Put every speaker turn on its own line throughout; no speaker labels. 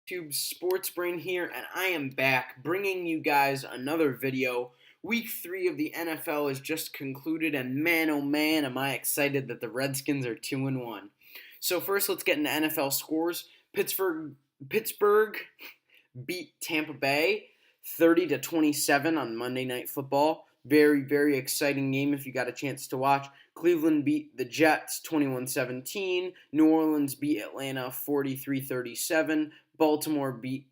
YouTube Sports Brain here, and I am back bringing you guys another video. Week 3 of the NFL is just concluded, and man, oh man, am I excited that the Redskins are 2-1. So first, let's get into NFL scores. Pittsburgh beat Tampa Bay 30-27 on Monday Night Football. Very, very exciting game if you got a chance to watch. Cleveland beat the Jets 21-17. New Orleans beat Atlanta 43-37. Baltimore beat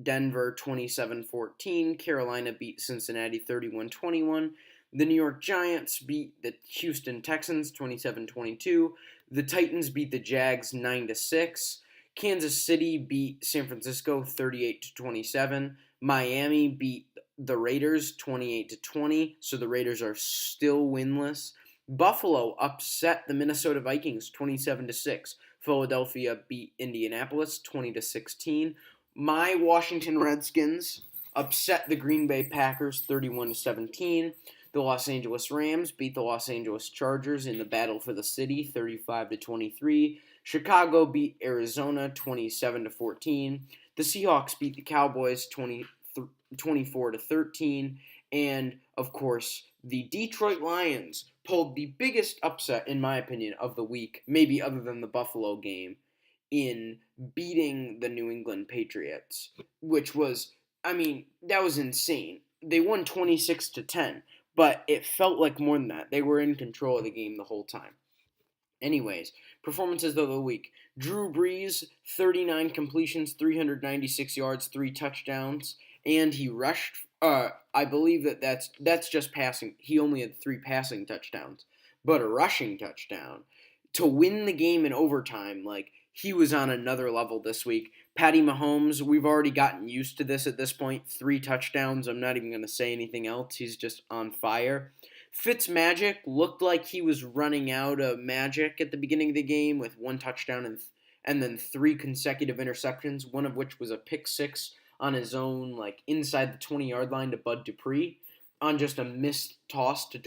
Denver 27-14. Carolina beat Cincinnati 31-21. The New York Giants beat the Houston Texans 27-22. The Titans beat the Jags 9-6. Kansas City beat San Francisco 38-27. Miami beat the Raiders 28-20, so the Raiders are still winless. Buffalo upset the Minnesota Vikings 27-6. Philadelphia beat Indianapolis 20-16. My Washington Redskins upset the Green Bay Packers 31-17. The Los Angeles Rams beat the Los Angeles Chargers in the battle for the city 35-23. Chicago beat Arizona 27-14. The Seahawks beat the Cowboys 24-13. And of course, the Detroit Lions pulled the biggest upset, in my opinion, of the week, maybe other than the Buffalo game, in beating the New England Patriots, which was, that was insane. They won 26-10, but it felt like more than that. They were in control of the game the whole time. Anyways, performances of the week. Drew Brees, 39 completions, 396 yards, 3 touchdowns, and he rushed. I believe that's just passing. He only had 3 passing touchdowns, but a rushing touchdown to win the game in overtime. Like, he was on another level this week. Patty Mahomes, we've already gotten used to this at this point. 3 touchdowns. I'm not even going to say anything else. He's just on fire. Fitzmagic looked like he was running out of magic at the beginning of the game with 1 touchdown and then 3 consecutive interceptions, one of which was a pick six on his own, like inside the 20-yard line to Bud Dupree on just a missed toss to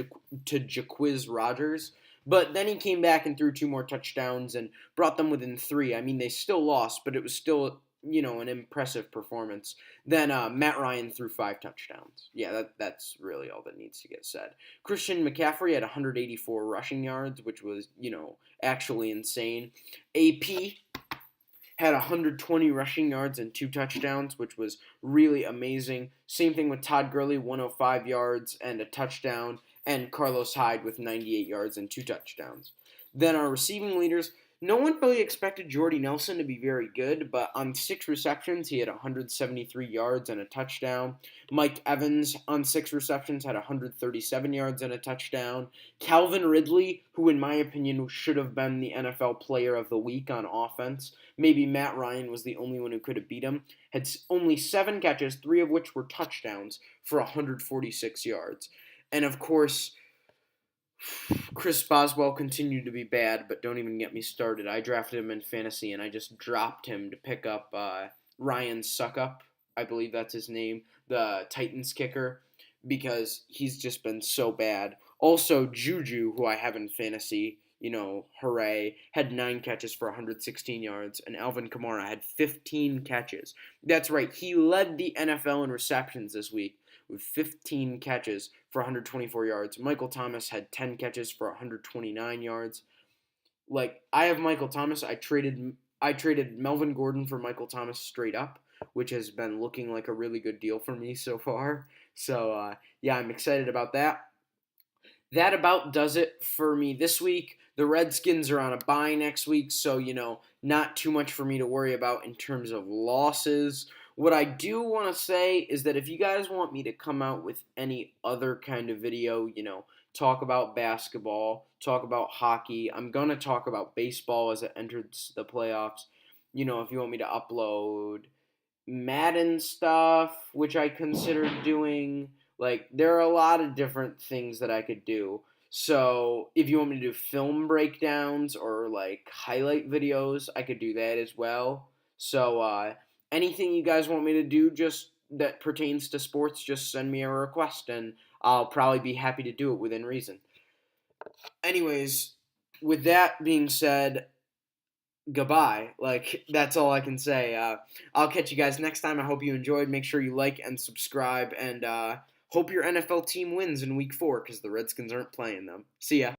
Jaquiz Rogers. But then he came back and threw 2 more touchdowns and brought them within 3. I mean, they still lost, but it was still, an impressive performance. Then Matt Ryan threw 5 touchdowns. Yeah, that's really all that needs to get said. Christian McCaffrey had 184 rushing yards, which was, actually insane. AP had 120 rushing yards and 2 touchdowns, which was really amazing. Same thing with Todd Gurley, 105 yards and a touchdown, and Carlos Hyde with 98 yards and 2 touchdowns. Then our receiving leaders, no one really expected Jordy Nelson to be very good, but on 6 receptions, he had 173 yards and a touchdown. Mike Evans on 6 receptions had 137 yards and a touchdown. Calvin Ridley, who in my opinion should have been the NFL Player of the Week on offense, maybe Matt Ryan was the only one who could have beat him, had only 7 catches, 3 of which were touchdowns for 146 yards. And of course, Chris Boswell continued to be bad, but don't even get me started. I drafted him in fantasy, and I just dropped him to pick up Ryan Suckup, I believe that's his name, the Titans kicker, because he's just been so bad. Also, Juju, who I have in fantasy, hooray, had 9 catches for 116 yards, and Alvin Kamara had 15 catches. That's right, he led the NFL in receptions this week with 15 catches for 124 yards. Michael Thomas had 10 catches for 129 yards. Like, I have Michael Thomas. I traded Melvin Gordon for Michael Thomas straight up, which has been looking like a really good deal for me so far. So, yeah, I'm excited about that. That about does it for me this week. The Redskins are on a bye next week, so, not too much for me to worry about in terms of losses. What I do want to say is that if you guys want me to come out with any other kind of video, talk about basketball, talk about hockey, I'm going to talk about baseball as it enters the playoffs. If you want me to upload Madden stuff, which I considered doing, like, there are a lot of different things that I could do. So if you want me to do film breakdowns or, like, highlight videos, I could do that as well. So, anything you guys want me to do just that pertains to sports, just send me a request, and I'll probably be happy to do it within reason. Anyways, with that being said, goodbye. Like, that's all I can say. I'll catch you guys next time. I hope you enjoyed. Make sure you like and subscribe, and hope your NFL team wins in week 4 because the Redskins aren't playing them. See ya.